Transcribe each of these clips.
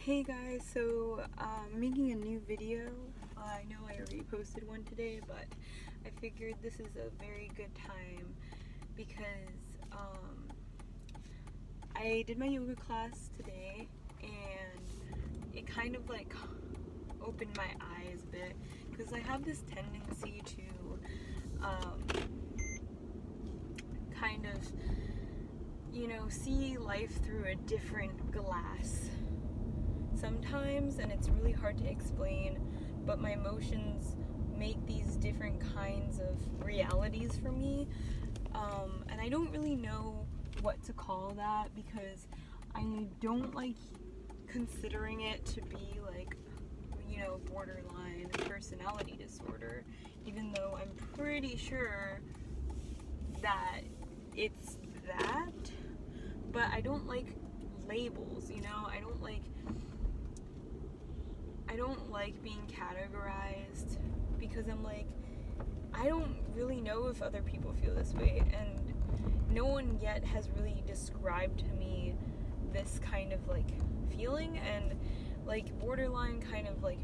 Hey guys, so I'm making a new video. I know I already posted one today, but I figured this is a very good time because I did my yoga class today and it kind of like opened my eyes a bit because I have this tendency to kind of, see life through a different glass sometimes, and it's really hard to explain, but my emotions make these different kinds of realities for me, and I don't really know what to call that because I don't like considering it to be like, borderline personality disorder, even though I'm pretty sure that it's that, but I don't like labels, I don't like being categorized because I'm like, I don't really know if other people feel this way, and no one yet has really described to me this kind of like feeling, and like borderline kind of like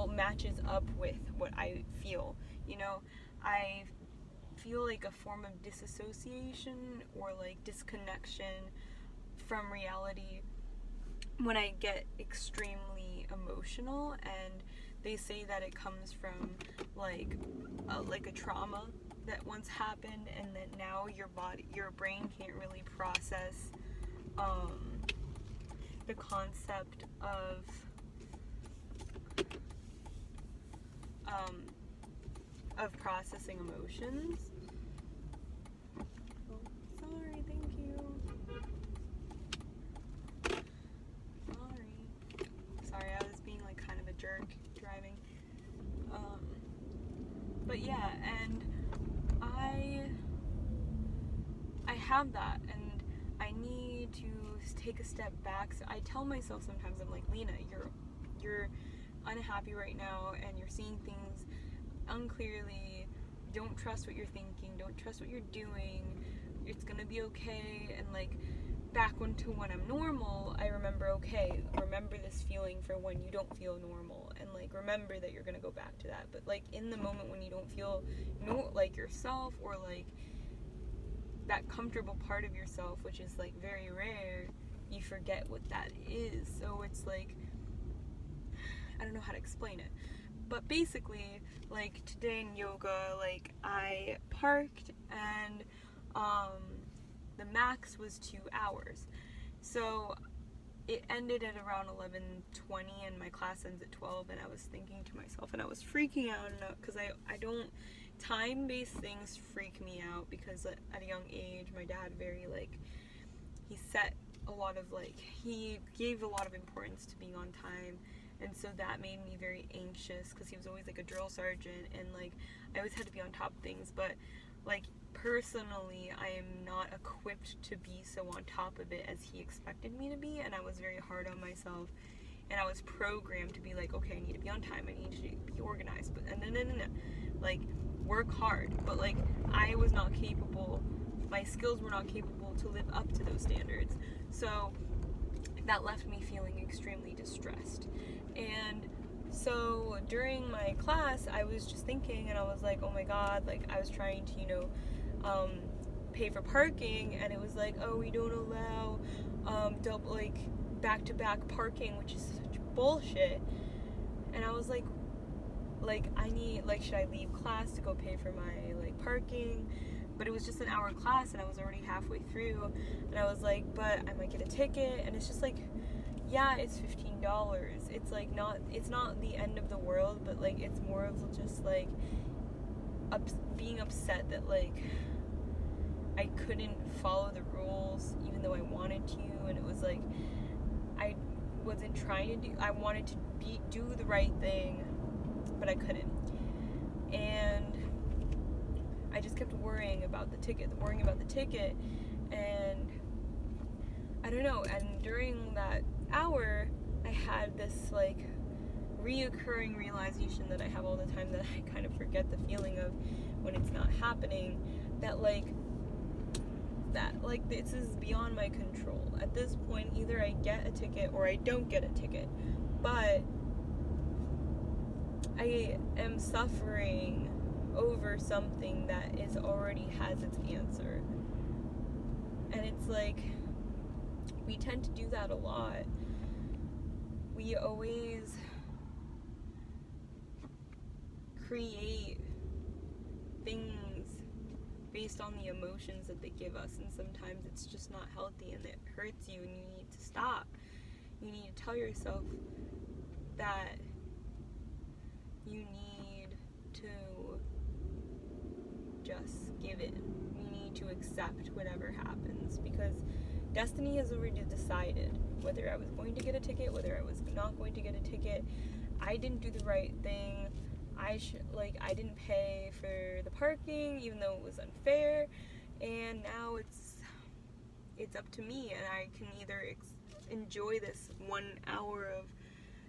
matches up with what I feel. I feel like a form of disassociation or like disconnection from reality when I get extremely emotional, and they say that it comes from like a trauma that once happened, and that now your brain can't really process the concept of processing emotions. Oh, sorry, thank you. Sorry, I was being like kind of a jerk driving. But yeah, and I have that, and I need to take a step back. So I tell myself sometimes, I'm like, Lena, you're unhappy right now, and you're seeing things unclearly. Don't trust what you're thinking. Don't trust what you're doing. It's gonna be okay. And like, back when I'm normal, I remember this feeling for when you don't feel normal, and like remember that you're gonna go back to that. But like in the moment when you don't feel like yourself, or like that comfortable part of yourself, which is like very rare, you forget what that is. So it's like, I don't know how to explain it, but basically, like today in yoga, like I parked, and the max was 2 hours. So it ended at around 11:20, and my class ends at 12, and I was thinking to myself, and I was freaking out because I don't, time-based things freak me out, because at a young age my dad he gave a lot of importance to being on time, and so that made me very anxious because he was always like a drill sergeant, and like I always had to be on top of things. But like personally, I am not equipped to be so on top of it as he expected me to be, and I was very hard on myself, and I was programmed to be like, okay, I need to be on time, I need to be organized, but no, like work hard. But like I was not capable, my skills were not capable to live up to those standards, so that left me feeling extremely distressed. And so during my class, I was just thinking, and I was like, oh my god, like I was trying to, pay for parking, and it was like, oh, we don't allow double, like back-to-back parking, which is such bullshit. And I was like I need, like, should I leave class to go pay for my like parking? But it was just an hour class, and I was already halfway through, and I was like, but I might get a ticket. And it's just like, yeah, it's $15. It's like it's not the end of the world, but like it's more of just like being upset that like I couldn't follow the rules even though I wanted to, and it was like I wanted to do the right thing, but I couldn't. And I just kept worrying about the ticket, and I don't know. And during that hour, I had this like reoccurring realization that I have all the time, that I kind of forget the feeling of when it's not happening, that like that. Like, this is beyond my control. At this point, either I get a ticket or I don't get a ticket. But I am suffering over something that is already has its answer. And it's like, we tend to do that a lot. We always create things based on the emotions that they give us, and sometimes it's just not healthy and it hurts you, and you need to stop. You need to tell yourself that you need to just give in. You need to accept whatever happens, because destiny has already decided whether I was going to get a ticket, whether I was not going to get a ticket. I didn't do the right thing. I didn't pay for the parking, even though it was unfair, and now it's up to me, and I can either enjoy this 1 hour of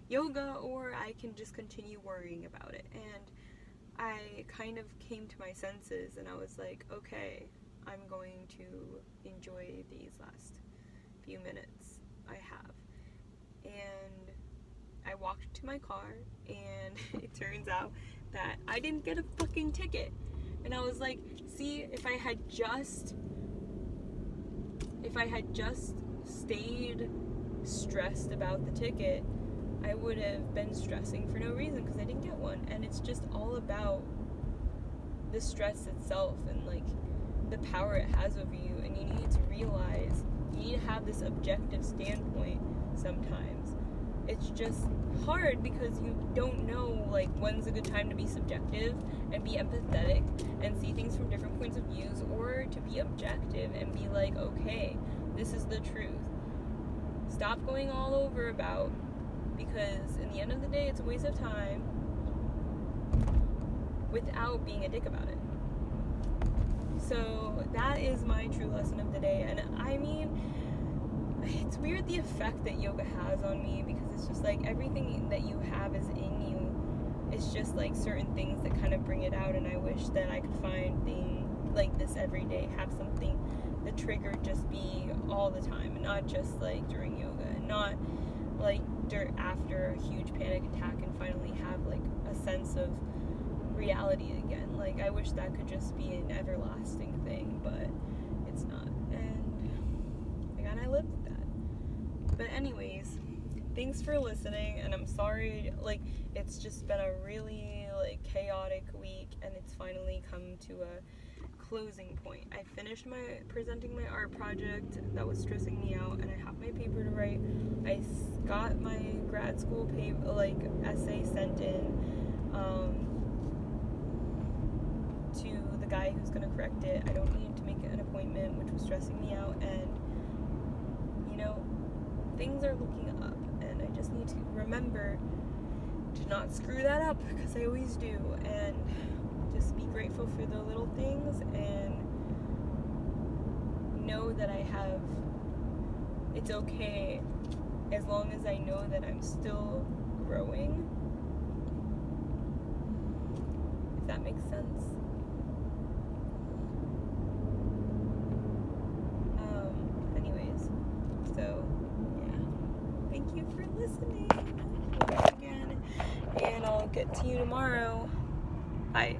yoga, or I can just continue worrying about it. And I kind of came to my senses, and I was like, okay, I'm going to enjoy these last few minutes I have. And I walked to my car, and it turns out that I didn't get a fucking ticket. And I was like, see, if I had just stayed stressed about the ticket, I would have been stressing for no reason, because I didn't get one. And it's just all about the stress itself and like the power it has over you. And you need to realize, you need to have this objective standpoint sometimes. It's just hard because you don't know like when's a good time to be subjective and be empathetic and see things from different points of views, or to be objective and be like, okay, this is the truth. Stop going all over about, because in the end of the day, it's a waste of time, without being a dick about it. So that is my true lesson of the day. And I mean, it's weird the effect that yoga has on me, because it's just like everything that you have is in you. It's just like certain things that kind of bring it out, and I wish that I could find things like this every day, have something the trigger just be all the time, and not just like during yoga, and not like after a huge panic attack and finally have like a sense of reality again. Like, I wish that could just be an everlasting thing, but it's not. And again, I live with that. But anyways, thanks for listening, and I'm sorry, like, it's just been a really like chaotic week, and it's finally come to a closing point. I finished presenting my art project that was stressing me out, and I have my paper to write. I got my grad school essay sent in to the guy who's gonna correct it. I don't need to make an appointment, which was stressing me out, and you know, things are looking up, and I just need to remember to not screw that up, because I always do, and just be grateful for the little things, and know that it's okay, as long as I know that I'm still growing, if that makes sense. Anyways, so yeah, thank you for listening again, and I'll get to you tomorrow. Bye.